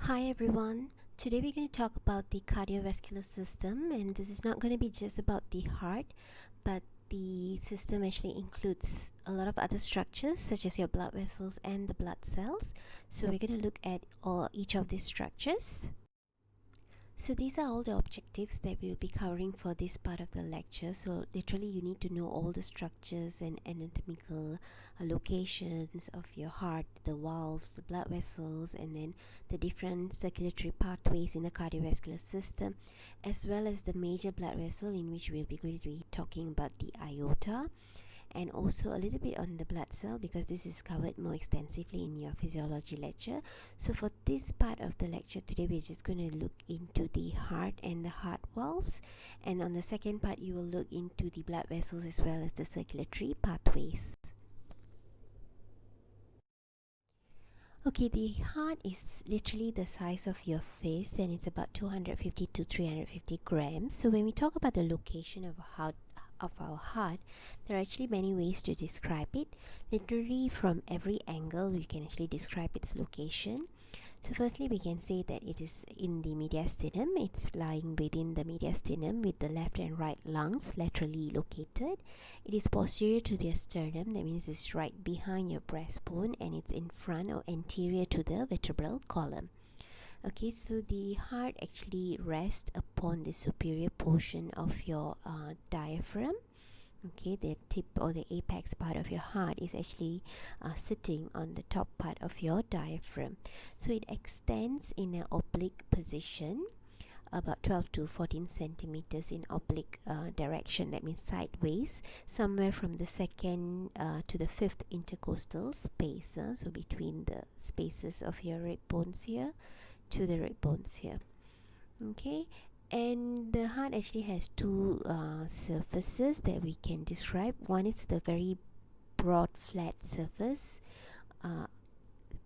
Hi everyone. Today we're going to talk about the cardiovascular system, and this is not going to be just about the heart, but the system actually includes a lot of other structures such as your blood vessels and the blood cells. So we're going to look at each of these structures. So these are all the objectives that we will be covering for this part of the lecture. So literally you need to know all the structures and anatomical locations of your heart, the valves, the blood vessels, and then the different circulatory pathways in the cardiovascular system, as well as the major blood vessel in which we'll be going to be talking about the aorta, and also a little bit on the blood cell because this is covered more extensively in your physiology lecture. So for this part of the lecture today, we're just going to look into the heart and the heart valves, and on the second part you will look into the blood vessels as well as the circulatory pathways. Okay, the heart is literally the size of your fist, and it's about 250 to 350 grams. So when we talk about the location of our heart, there are actually many ways to describe it. Literally from every angle we can actually describe its location. So firstly, we can say that it is in the mediastinum. It's lying within the mediastinum with the left and right lungs laterally located. It is posterior to the sternum, that means it's right behind your breastbone, and it's in front or anterior to the vertebral column. Okay, so the heart actually rests upon the superior portion of your diaphragm. Okay, the tip or the apex part of your heart is actually sitting on the top part of your diaphragm. So it extends in an oblique position, about 12 to 14 centimeters in oblique direction, that means sideways, somewhere from the second to the fifth intercostal space, so between the spaces of your rib bones here to the rib bones here. Okay, and the heart actually has two surfaces that we can describe. One is the very broad flat surface,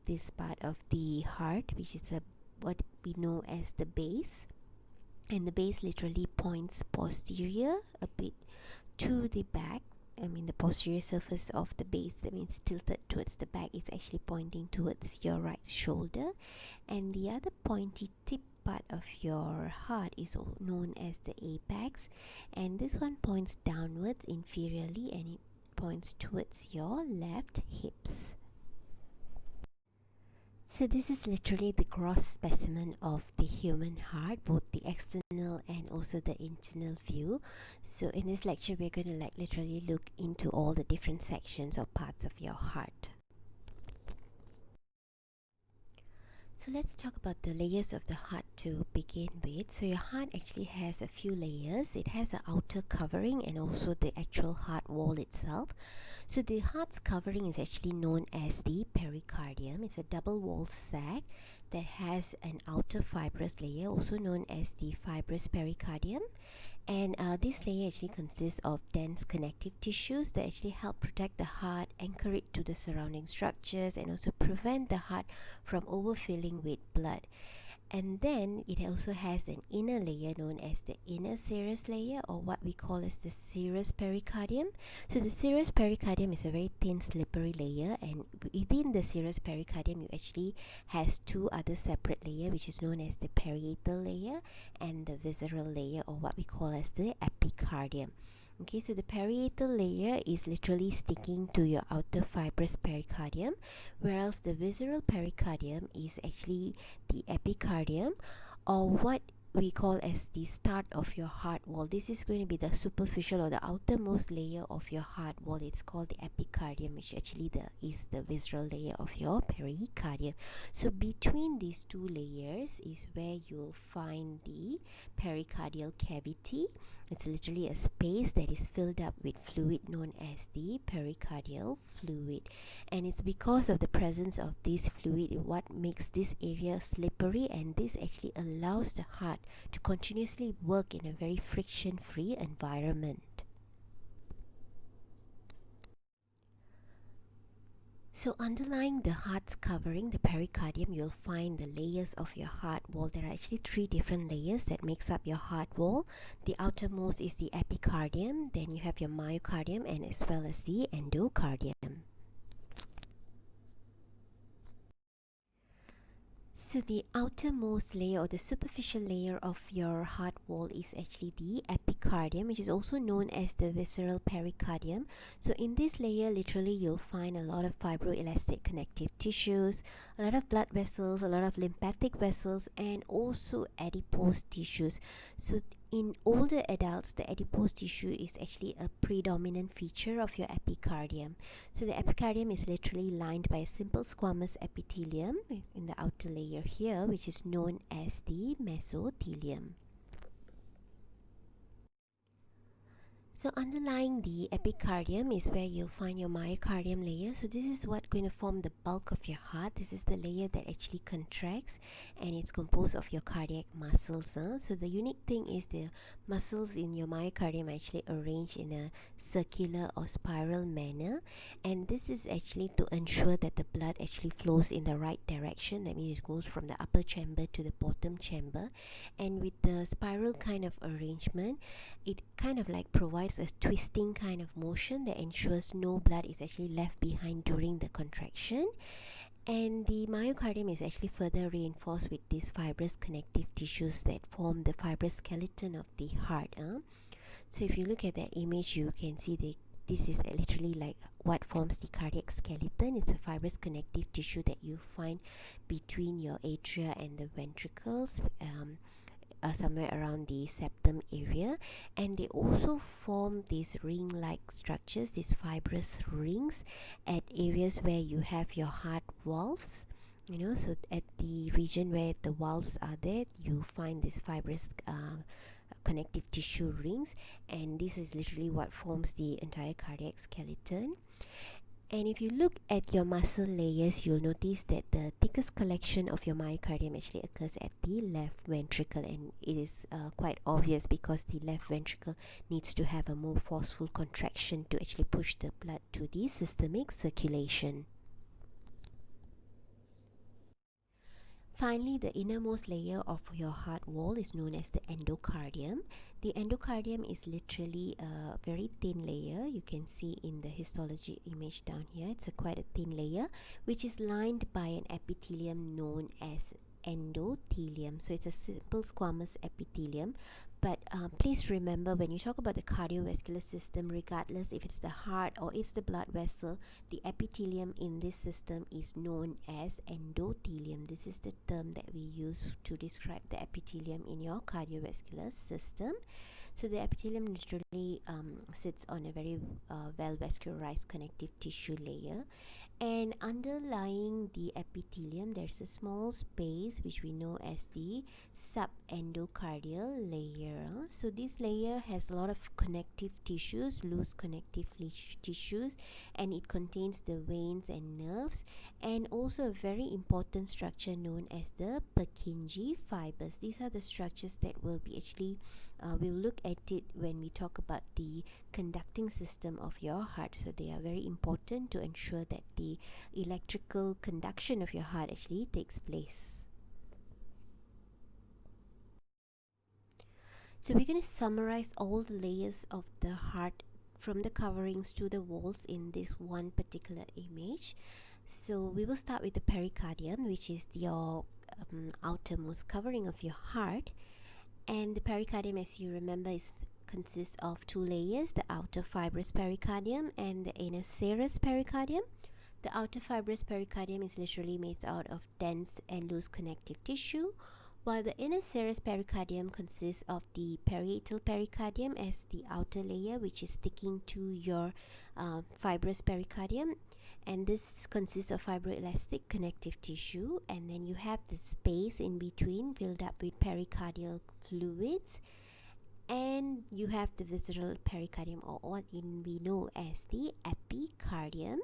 this part of the heart, which is what we know as the base, and the base literally points posterior a bit to the back. I mean, the posterior surface of the base, that means tilted towards the back, is actually pointing towards your right shoulder, and the other pointy tip part of your heart is known as the apex, and this one points downwards inferiorly, and it points towards your left hips. So this is literally the gross specimen of the human heart, both the external and also the internal view. So in this lecture, we're going to literally look into all the different sections or parts of your heart. So let's talk about the layers of the heart to begin with. So your heart actually has a few layers. It has an outer covering and also the actual heart wall itself. So the heart's covering is actually known as the pericardium. It's a double walled sac that has an outer fibrous layer, also known as the fibrous pericardium. And this layer actually consists of dense connective tissues that actually help protect the heart, anchor it to the surrounding structures, and also prevent the heart from overfilling with blood. And then it also has an inner layer known as the inner serous layer, or what we call as the serous pericardium. So the serous pericardium is a very thin slippery layer, and within the serous pericardium you actually has two other separate layers, which is known as the parietal layer and the visceral layer, or what we call as the epicardium. Okay, so the parietal layer is literally sticking to your outer fibrous pericardium, whereas the visceral pericardium is actually the epicardium, or what we call as the start of your heart wall. This is going to be the superficial or the outermost layer of your heart wall. It's called the epicardium, which actually is the visceral layer of your pericardium. So between these two layers is where you'll find the pericardial cavity. It's literally a space that is filled up with fluid known as the pericardial fluid, and it's because of the presence of this fluid what makes this area slippery, and this actually allows the heart to continuously work in a very friction-free environment. So underlying the heart's covering, the pericardium, you'll find the layers of your heart wall. There are actually three different layers that makes up your heart wall. The outermost is the epicardium, then you have your myocardium, and as well as the endocardium. So the outermost layer or the superficial layer of your heart wall is actually the epicardium, which is also known as the visceral pericardium. So in this layer, literally you'll find a lot of fibroelastic connective tissues, a lot of blood vessels, a lot of lymphatic vessels, and also adipose tissues. So in older adults, the adipose tissue is actually a predominant feature of your epicardium. So the epicardium is literally lined by a simple squamous epithelium in the outer layer here, which is known as the mesothelium. So underlying the epicardium is where you'll find your myocardium layer. So this is what's going to form the bulk of your heart. This is the layer that actually contracts, and it's composed of your cardiac muscles. So the unique thing is the muscles in your myocardium are actually arranged in a circular or spiral manner, and this is actually to ensure that the blood actually flows in the right direction. That means it goes from the upper chamber to the bottom chamber, and with the spiral kind of arrangement, it kind of like provides a twisting kind of motion that ensures no blood is actually left behind during the contraction. And the myocardium is actually further reinforced with these fibrous connective tissues that form the fibrous skeleton of the heart. So if you look at that image, you can see this is literally like what forms the cardiac skeleton. It's a fibrous connective tissue that you find between your atria and the ventricles, somewhere around the septum area, and they also form these ring-like structures, these fibrous rings, at areas where you have your heart valves. So at the region where the valves are there, you find these fibrous connective tissue rings, and this is literally what forms the entire cardiac skeleton. And if you look at your muscle layers, you'll notice that the thickest collection of your myocardium actually occurs at the left ventricle, and it is quite obvious because the left ventricle needs to have a more forceful contraction to actually push the blood to the systemic circulation. Finally, the innermost layer of your heart wall is known as the endocardium. The endocardium is literally a very thin layer. You can see in the histology image down here, it's quite a thin layer, which is lined by an epithelium known as endothelium. So it's a simple squamous epithelium. But please remember, when you talk about the cardiovascular system, regardless if it's the heart or it's the blood vessel, the epithelium in this system is known as endothelium. This is the term that we use to describe the epithelium in your cardiovascular system. So the epithelium literally sits on a very well vascularized connective tissue layer, and underlying the epithelium there's a small space which we know as the subendocardial layer. So this layer has a lot of connective tissues, loose connective tissues, and it contains the veins and nerves, and also a very important structure known as the Purkinje fibers. These are the structures that will be actually we'll look at it when we talk about the conducting system of your heart. So they are very important to ensure that the electrical conduction of your heart actually takes place. So we're going to summarize all the layers of the heart from the coverings to the walls in this one particular image. So we will start with the pericardium, which is your outermost covering of your heart. And the pericardium, as you remember, consists of two layers, the outer fibrous pericardium and the inner serous pericardium. The outer fibrous pericardium is literally made out of dense and loose connective tissue, while the inner serous pericardium consists of the parietal pericardium as the outer layer, which is sticking to your fibrous pericardium, and this consists of fibroelastic connective tissue, and then you have the space in between filled up with pericardial fluids, and you have the visceral pericardium, or what we know as the epicardium.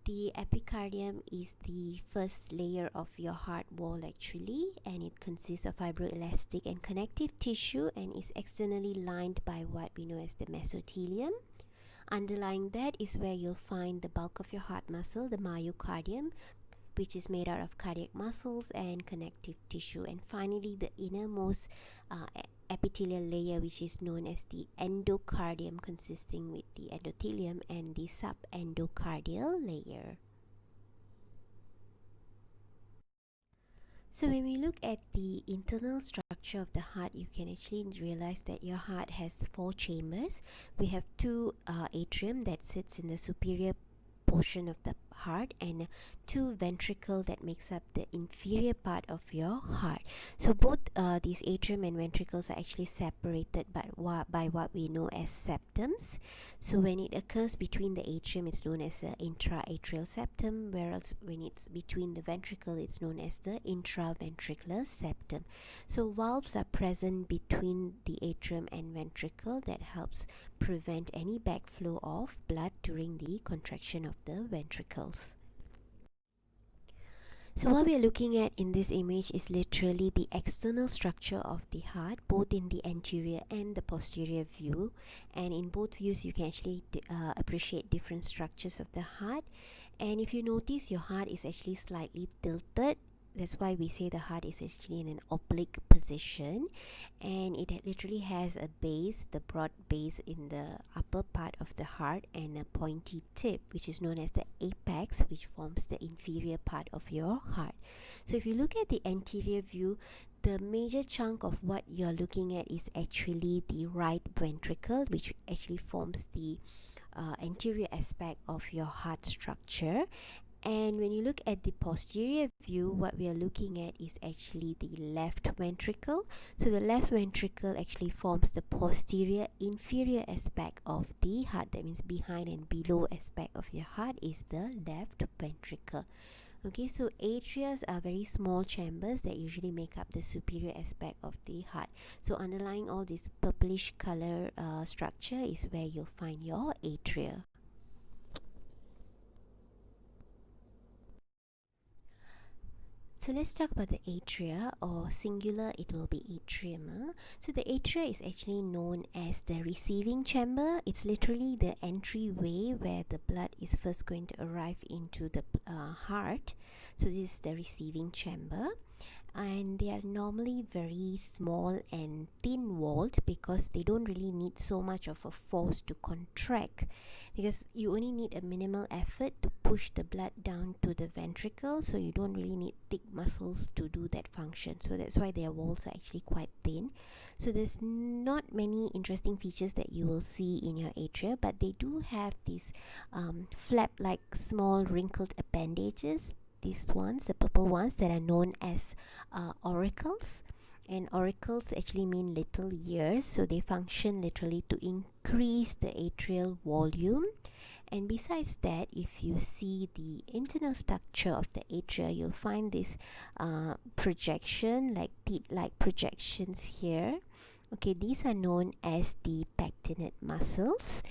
The epicardium is the first layer of your heart wall actually, and it consists of fibroelastic and connective tissue and is externally lined by what we know as the mesothelium. Underlying that is where you'll find the bulk of your heart muscle, the myocardium, which is made out of cardiac muscles and connective tissue. And finally, the innermost epithelial layer, which is known as the endocardium, consisting with the endothelium and the subendocardial layer. So when we look at the internal structure of the heart, you can actually realize that your heart has four chambers. We have two atrium that sits in the superior portion of the heart, and two ventricle that makes up the inferior part of your heart. So both these atrium and ventricles are actually separated by what we know as septums. So when it occurs between the atrium, it's known as the intra-atrial septum, whereas when it's between the ventricle, it's known as the intraventricular septum. So valves are present between the atrium and ventricle that helps prevent any backflow of blood during the contraction of the ventricles. So what we are looking at in this image is literally the external structure of the heart, both in the anterior and the posterior view. And in both views, you can actually appreciate different structures of the heart. And if you notice, your heart is actually slightly tilted. That's why we say the heart is actually in an oblique position, and it literally has a base, the broad base in the upper part of the heart, and a pointy tip, which is known as the apex, which forms the inferior part of your heart. So if you look at the anterior view, the major chunk of what you're looking at is actually the right ventricle, which actually forms the anterior aspect of your heart structure. And when you look at the posterior view, what we are looking at is actually the left ventricle. So the left ventricle actually forms the posterior inferior aspect of the heart. That means behind and below aspect of your heart is the left ventricle. Okay, so atria are very small chambers that usually make up the superior aspect of the heart. So underlying all this purplish color structure is where you'll find your atria. So let's talk about the atria, or singular it will be atrium. So the atria is actually known as the receiving chamber. It's literally the entryway where the blood is first going to arrive into the heart. So this is the receiving chamber, and they are normally very small and thin walled because they don't really need so much of a force to contract, because you only need a minimal effort to push the blood down to the ventricle, so you don't really need thick muscles to do that function. So that's why their walls are actually quite thin. So there's not many interesting features that you will see in your atria, but they do have these flap like small wrinkled appendages, these ones, the purple ones, that are known as auricles. And auricles actually mean little ears, so they function literally to increase the atrial volume. And besides that, if you see the internal structure of the atria, you'll find this projection, like teeth-like projections here. Okay, these are known as the pectinate muscles.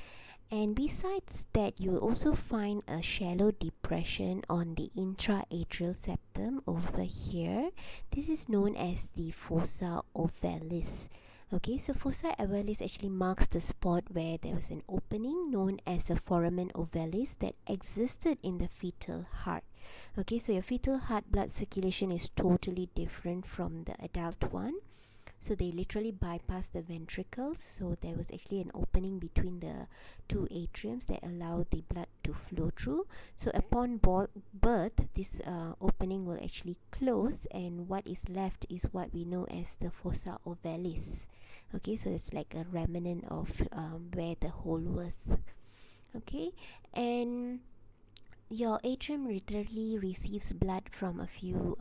And besides that, you'll also find a shallow depression on the intra-atrial septum over here. This is known as the fossa ovalis. Okay, so fossa ovalis actually marks the spot where there was an opening known as the foramen ovalis that existed in the fetal heart. Okay, so your fetal heart blood circulation is totally different from the adult one. So they literally bypass the ventricles, so there was actually an opening between the two atriums that allowed the blood to flow through. So upon birth, this opening will actually close, and what is left is what we know as the fossa ovalis. Okay, so it's like a remnant of where the hole was. Okay, and your atrium literally receives blood from a few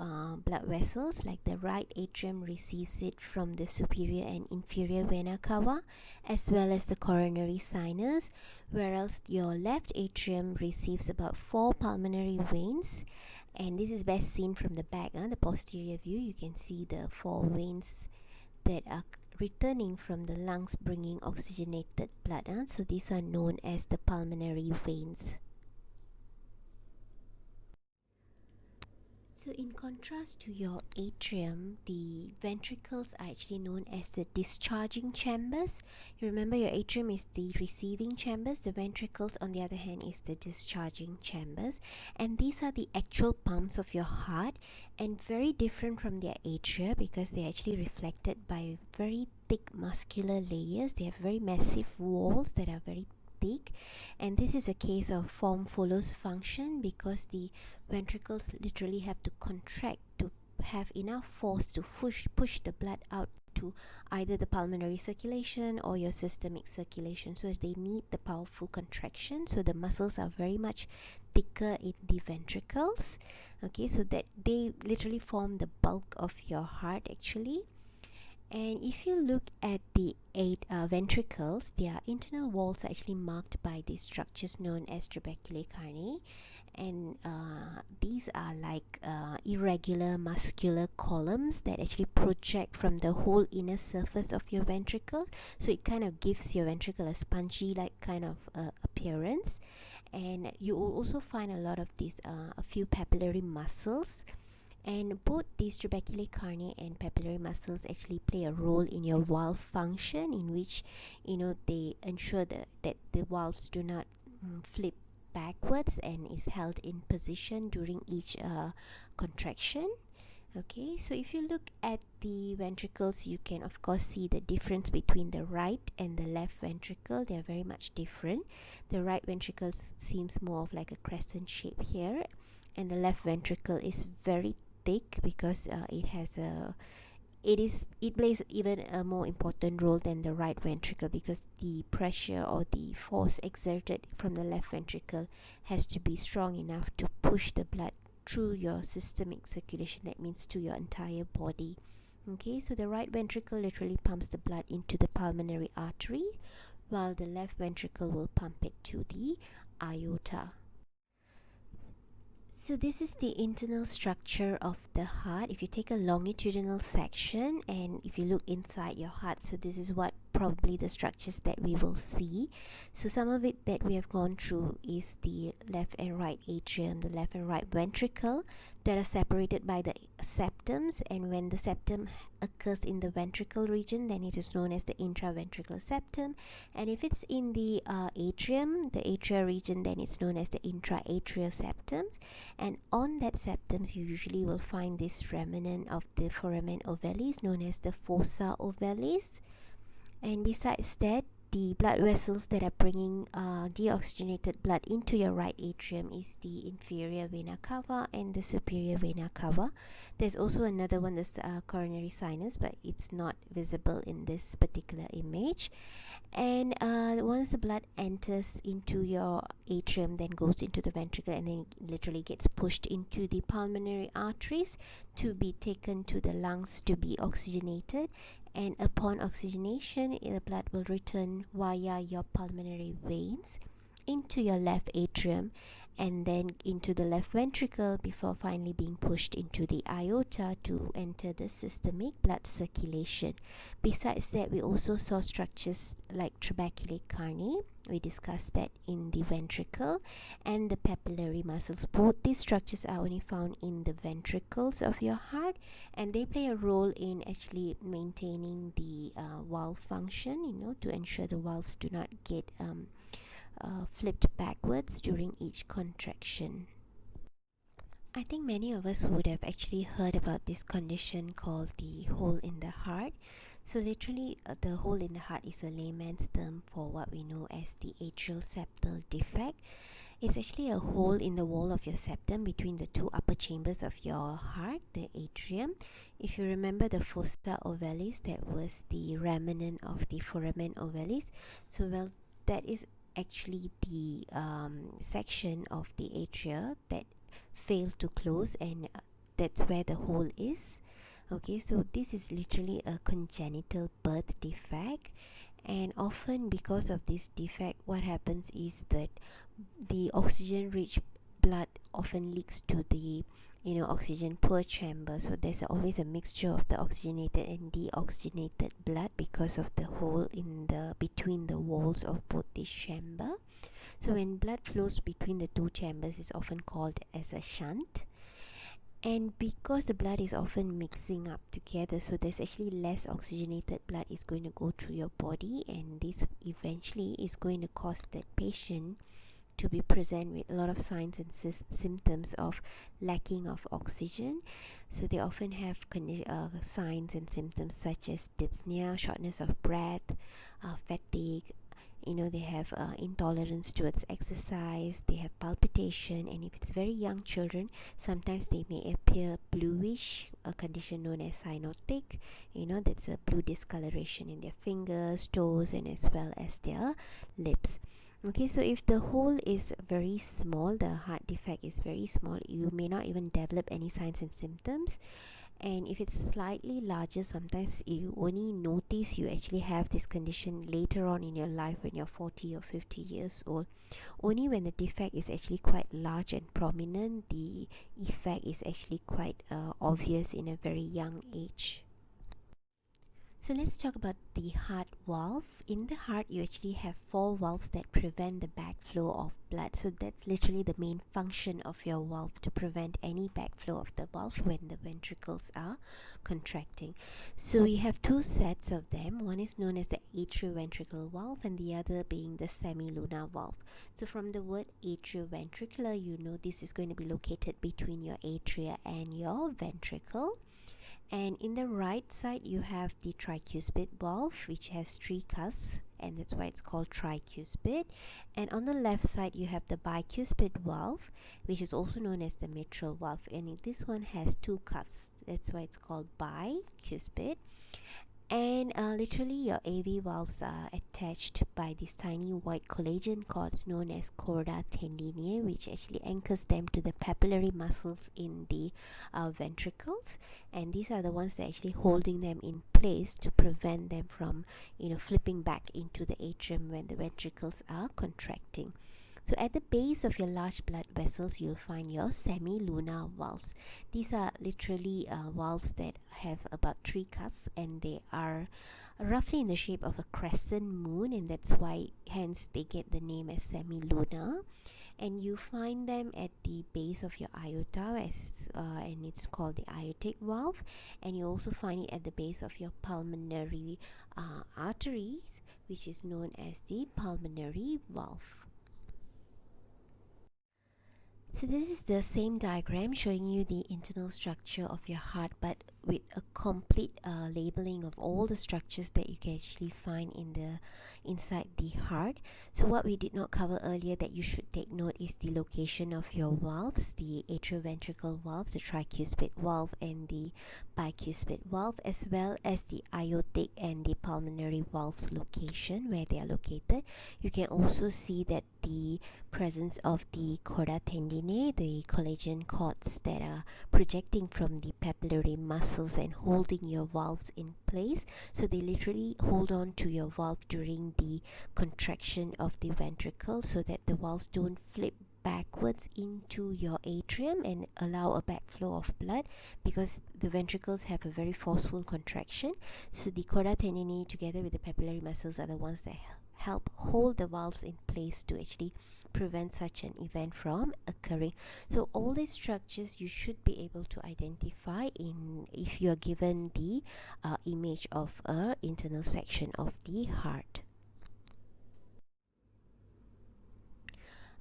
blood vessels. Like the right atrium receives it from the superior and inferior vena cava, as well as the coronary sinus, whereas your left atrium receives about 4 pulmonary veins. And this is best seen from the back, the posterior view. You can see the 4 veins that are returning from the lungs, bringing oxygenated blood. So these are known as the pulmonary veins. So in contrast to your atrium, the ventricles are actually known as the discharging chambers. You remember your atrium is the receiving chambers, the ventricles on the other hand is the discharging chambers, and these are the actual pumps of your heart, and very different from their atria because they're actually reflected by very thick muscular layers. They have very massive walls that are very thick, and this is a case of form follows function because the ventricles literally have to contract to have enough force to push the blood out to either the pulmonary circulation or your systemic circulation. So they need the powerful contraction, so the muscles are very much thicker in the ventricles, okay, so that they literally form the bulk of your heart actually. And if you look at the 8 ventricles, their internal walls are actually marked by these structures known as trabeculae carneae, and these are like irregular muscular columns that actually project from the whole inner surface of your ventricle, so it kind of gives your ventricle a spongy like kind of appearance. And you will also find a lot of these a few papillary muscles, and both these trabeculae carneae and papillary muscles actually play a role in your valve function, in which they ensure that the valves do not flip backwards and is held in position during each contraction. Okay, so if you look at the ventricles, you can of course see the difference between the right and the left ventricle. They are very much different. The right ventricle seems more of like a crescent shape here, and the left ventricle is very thick because it plays even a more important role than the right ventricle, because the pressure or the force exerted from the left ventricle has to be strong enough to push the blood through your systemic circulation, that means to your entire body. Okay, so the right ventricle literally pumps the blood into the pulmonary artery, while the left ventricle will pump it to the aorta. So this is the internal structure of the heart. If you take a longitudinal section and if you look inside your heart, so this is what probably the structures that we will see. So some of it that we have gone through is the left and right atrium, the left and right ventricle, that are separated by the septums, and when the septum occurs in the ventricle region, then it is known as the intraventricular septum, and if it's in the atrium, the atria region, then it's known as the intraatrial septum. And on that septums you usually will find this remnant of the foramen ovalis known as the fossa ovalis. And besides that, the blood vessels that are bringing deoxygenated blood into your right atrium is the inferior vena cava and the superior vena cava. There's also another one, that's coronary sinus, but it's not visible in this particular image. And once the blood enters into your atrium, then goes into the ventricle, and then it literally gets pushed into the pulmonary arteries to be taken to the lungs to be oxygenated. And upon oxygenation, the blood will return via your pulmonary veins into your left atrium and then into the left ventricle before finally being pushed into the aorta to enter the systemic blood circulation. Besides that, we also saw structures like trabeculae carneae. We discussed that in the ventricle, and the papillary muscles. Both these structures are only found in the ventricles of your heart, and they play a role in actually maintaining the valve function, to ensure the valves do not get flipped backwards during each contraction. I think many of us would have actually heard about this condition called the hole in the heart. So literally the hole in the heart is a layman's term for what we know as the atrial septal defect. It's actually a hole in the wall of your septum between the two upper chambers of your heart, the atrium. If you remember the fossa ovalis, that was the remnant of the foramen ovalis. So that is actually the section of the atria that failed to close, and that's where the hole is. Okay, so this is literally a congenital birth defect, and often because of this defect, what happens is that the oxygen rich blood often leaks to the oxygen poor chamber. So there's always a mixture of the oxygenated and deoxygenated blood because of the hole in the between the walls of both this chamber. So when blood flows between the two chambers, it's often called as a shunt. And because the blood is often mixing up together, so there's actually less oxygenated blood is going to go through your body, and this eventually is going to cause that patient to be present with a lot of signs and symptoms of lacking of oxygen. So they often have signs and symptoms such as dyspnea, shortness of breath, fatigue. They have intolerance towards exercise, they have palpitation, and if it's very young children, sometimes they may appear bluish a condition known as cyanotic. That's a blue discoloration in their fingers, toes, and as well as their lips. Okay, so if the hole is very small, the heart defect is very small, you may not even develop any signs and symptoms. And if it's slightly larger, sometimes you only notice you actually have this condition later on in your life when you're 40 or 50 years old. Only when the defect is actually quite large and prominent, the effect is actually quite obvious in a very young age. So let's talk about the heart valve. In the heart, you actually have 4 valves that prevent the backflow of blood. So that's literally the main function of your valve, to prevent any backflow of the valve when the ventricles are contracting. So we have 2 sets of them. One is known as the atrioventricular valve and the other being the semilunar valve. So from the word atrioventricular, you know this is going to be located between your atria and your ventricle. And in the right side, you have the tricuspid valve, which has 3 cusps, and that's why it's called tricuspid. And on the left side, you have the bicuspid valve, which is also known as the mitral valve, and this one has 2 cusps. That's why it's called bicuspid. And literally your AV valves are attached by these tiny white collagen cords known as chorda tendinae, which actually anchors them to the papillary muscles in the ventricles, and these are the ones that are actually holding them in place to prevent them from flipping back into the atrium when the ventricles are contracting. So at the base of your large blood vessels, you'll find your semilunar valves. These are literally valves that have about 3 cusps, and they are roughly in the shape of a crescent moon, and that's why hence they get the name as semilunar. And you find them at the base of your aorta, and it's called the aortic valve. And you also find it at the base of your pulmonary arteries, which is known as the pulmonary valve. So this is the same diagram showing you the internal structure of your heart, but with a complete labeling of all the structures that you can actually find inside the heart. So what we did not cover earlier that you should take note is the location of your valves, the atrioventricular valve, the tricuspid valve, and the bicuspid valve, as well as the aortic and the pulmonary valves location, where they are located. You can also see that the presence of the chorda tendinae, the collagen cords that are projecting from the papillary muscles and holding your valves in place. So they literally hold on to your valve during the contraction of the ventricle, so that the valves don't flip backwards into your atrium and allow a backflow of blood, because the ventricles have a very forceful contraction. So the chorda tendinae together with the papillary muscles are the ones that help hold the valves in place to actually prevent such an event from occurring. So all these structures you should be able to identify if you are given the image of a internal section of the heart.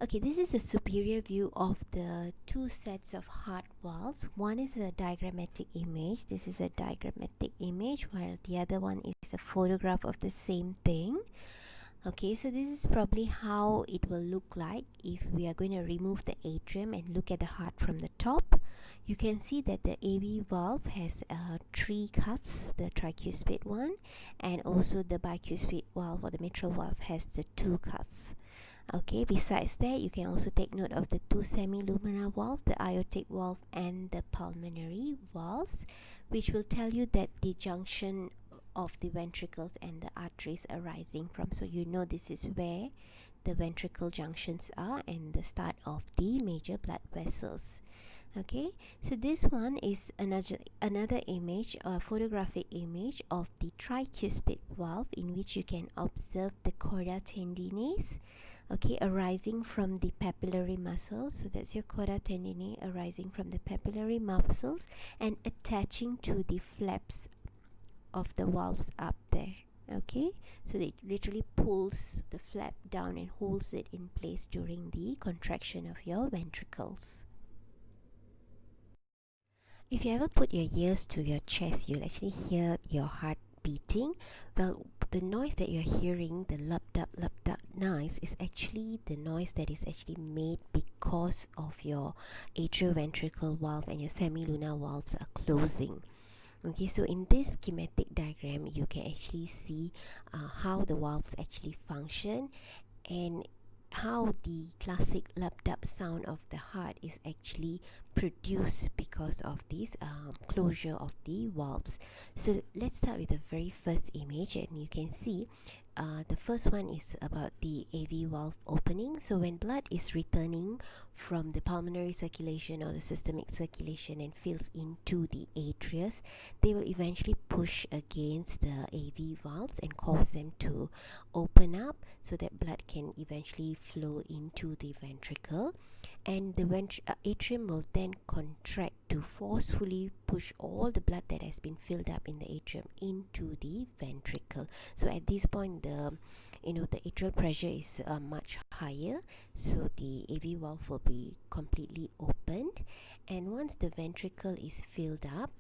Okay, this is a superior view of the 2 sets of heart valves. One is a diagrammatic image. This is a diagrammatic image, while the other one is a photograph of the same thing. Okay, so this is probably how it will look like if we are going to remove the atrium and look at the heart from the top. You can see that the AV valve has 3 cups, the tricuspid one, and also the bicuspid valve or the mitral valve has the 2 cups. Okay, besides that, you can also take note of the 2 semilunar valves, the aortic valve and the pulmonary valves, which will tell you that the junction of the ventricles and the arteries arising from. So you know this is where the ventricle junctions are and the start of the major blood vessels. Okay, so this one is another image, a photographic image of the tricuspid valve, in which you can observe the chorda tendinae, okay, arising from the papillary muscles. So that's your chorda tendinae arising from the papillary muscles and attaching to the flaps of the valves up there. Okay, so it literally pulls the flap down and holds it in place during the contraction of your ventricles. If you ever put your ears to your chest, you'll actually hear your heart beating. Well, the noise that you're hearing, the lap dap noise, is actually the noise that is actually made because of your atrioventricular valve and your semilunar valves are closing. Okay, so in this schematic diagram, you can actually see how the valves actually function and how the classic lap-dap sound of the heart is actually produced because of this closure of the valves. So let's start with the very first image, and you can see the first one is about the AV valve opening. So when blood is returning from the pulmonary circulation or the systemic circulation and fills into the atrias, they will eventually push against the AV valves and cause them to open up so that blood can eventually flow into the ventricle, and the atrium will then contract to forcefully push all the blood that has been filled up in the atrium into the ventricle. So at this point, the atrial pressure is much higher, so the AV valve will be completely opened, and once the ventricle is filled up,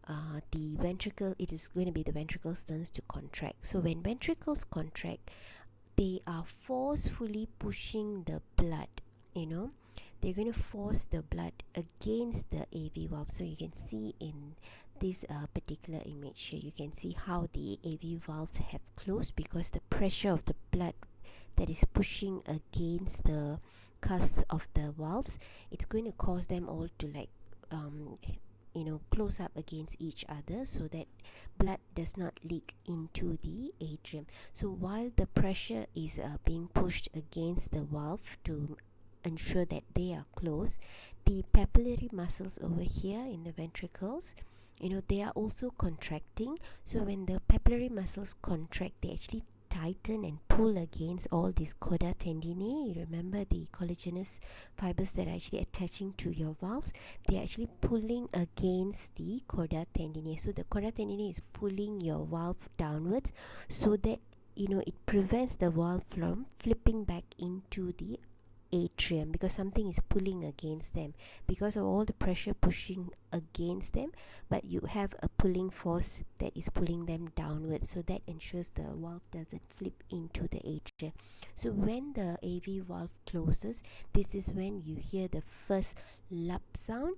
it is going to be the ventricle's turns to contract. So when ventricles contract, they are forcefully pushing the blood, they're going to force the blood against the AV valve. So you can see in this particular image here, you can see how the AV valves have closed because the pressure of the blood that is pushing against the cusps of the valves, it's going to cause them all to close up against each other so that blood does not leak into the atrium. So while the pressure is being pushed against the valve to ensure that they are closed, the papillary muscles over here in the ventricles, they are also contracting. So when the papillary muscles contract, they actually tighten and pull against all these chorda tendinae. You remember the collagenous fibers that are actually attaching to your valves? They are actually pulling against the chorda tendinae. So the chorda tendinae is pulling your valve downwards so that it prevents the valve from flipping back into the atrium, because something is pulling against them because of all the pressure pushing against them, but you have a pulling force that is pulling them downwards, so that ensures the valve doesn't flip into the atrium. So when the AV valve closes, this is when you hear the first lap sound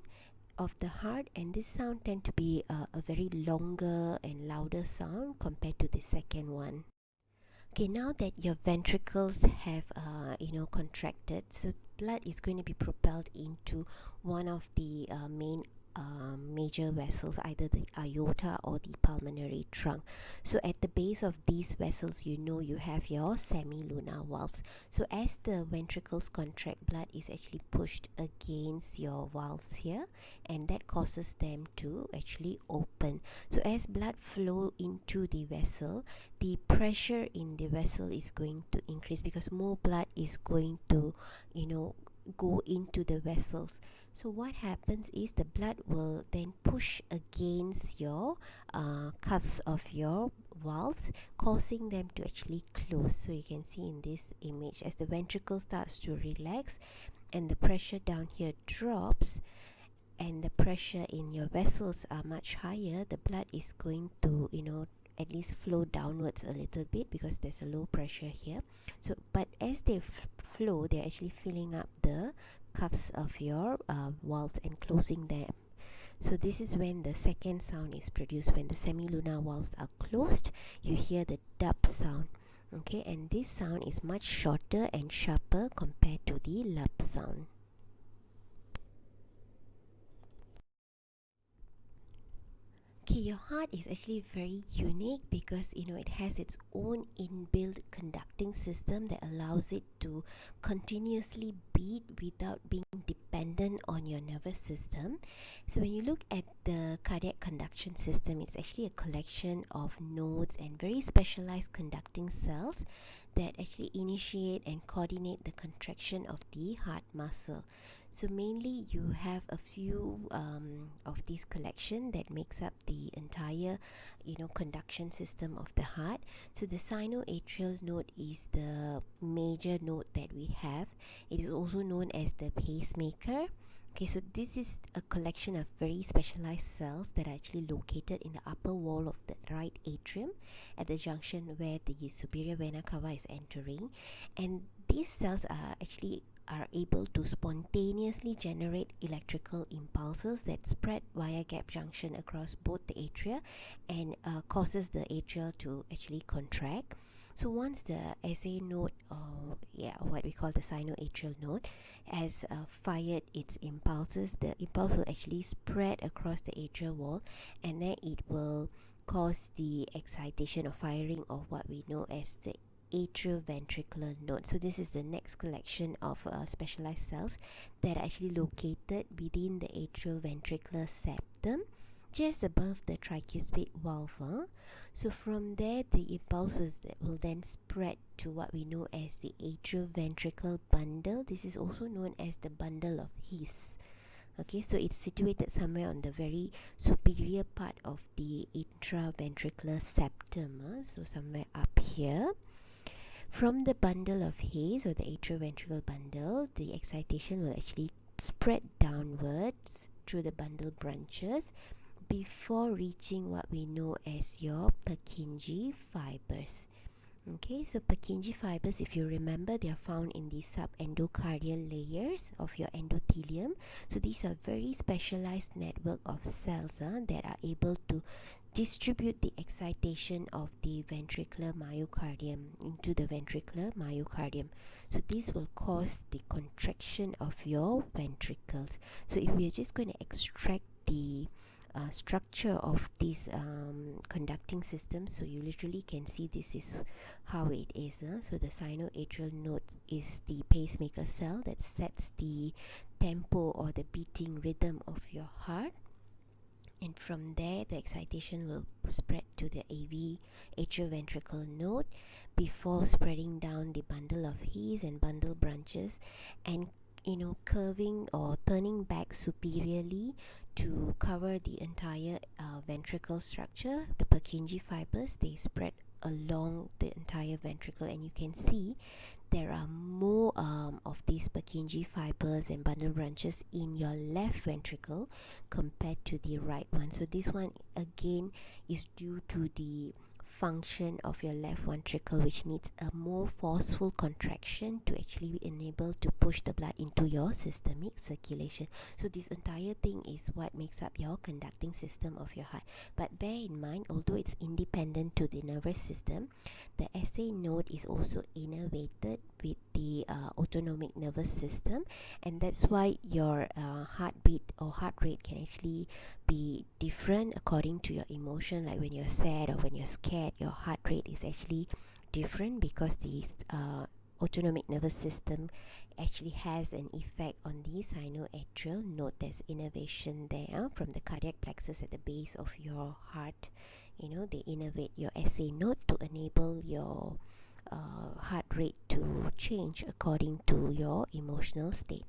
of the heart, and this sound tend to be a very longer and louder sound compared to the second one. Okay, now that your ventricles have contracted, so blood is going to be propelled into one of the main major vessels, either the aorta or the pulmonary trunk. So at the base of these vessels, you have your semilunar valves. So as the ventricles contract, blood is actually pushed against your valves here, and that causes them to actually open. So as blood flow into the vessel, the pressure in the vessel is going to increase because more blood is going to go into the vessels. So what happens is the blood will then push against your cuffs of your valves, causing them to actually close. So you can see in this image, as the ventricle starts to relax and the pressure down here drops and the pressure in your vessels are much higher, the blood is going to at least flow downwards a little bit because there's a low pressure here. So but as they flow, they're actually filling up the cuffs of your valves and closing them. So this is when the second sound is produced. When the semilunar valves are closed, you hear the dap sound. Okay, and this sound is much shorter and sharper compared to the lap sound. Okay, your heart is actually very unique because it has its own inbuilt conducting system that allows it to continuously beat without being dependent on your nervous system. So when you look at the cardiac conduction system, it's actually a collection of nodes and very specialized conducting cells that actually initiate and coordinate the contraction of the heart muscle. So mainly you have a few of these collection that makes up the entire conduction system of the heart. So the sinoatrial node is the major node that we have. It is also known as the pacemaker. Okay, so this is a collection of very specialized cells that are actually located in the upper wall of the right atrium at the junction where the superior vena cava is entering, and these cells are able to spontaneously generate electrical impulses that spread via gap junction across both the atria and causes the atria to actually contract. So once the SA node, what we call the sinoatrial node, has fired its impulses, the impulse will actually spread across the atrial wall, and then it will cause the excitation or firing of what we know as the atrioventricular node. So this is the next collection of specialized cells that are actually located within the atrioventricular septum, just above the tricuspid valve. So from there, the impulse will then spread to what we know as the atrioventricular bundle. This is also known as the bundle of His. Okay, so it's situated somewhere on the very superior part of the intraventricular septum. So somewhere up here. From the bundle of His, or the atrioventricular bundle, the excitation will actually spread downwards through the bundle branches before reaching what we know as your Purkinje fibers. Okay, so Purkinje fibers, if you remember, they are found in the subendocardial layers of your endothelium. So these are very specialized network of cells that are able to distribute the excitation of the ventricular myocardium into the ventricular myocardium. So this will cause the contraction of your ventricles. So if we are just going to extract the structure of this conducting system, so you literally can see this is how it is. So the sinoatrial node is the pacemaker cell that sets the tempo or the beating rhythm of your heart, and from there the excitation will spread to the AV atrioventricular node before spreading down the bundle of His and bundle branches, and curving or turning back superiorly to cover the entire ventricle structure. The Purkinje fibers, they spread along the entire ventricle, and you can see there are more of these Purkinje fibers and bundle branches in your left ventricle compared to the right one. So this one again is due to the function of your left ventricle, which needs a more forceful contraction to actually enable to push the blood into your systemic circulation. So this entire thing is what makes up your conducting system of your heart. But bear in mind, although it's independent to the nervous system, the SA node is also innervated with the autonomic nervous system, and that's why your heartbeat or heart rate can actually be different according to your emotion. Like when you're sad or when you're scared, your heart rate is actually different, because the autonomic nervous system actually has an effect on the sinoatrial node. There's innervation there from the cardiac plexus at the base of your heart. They innervate your SA node to enable your heart rate to change according to your emotional state.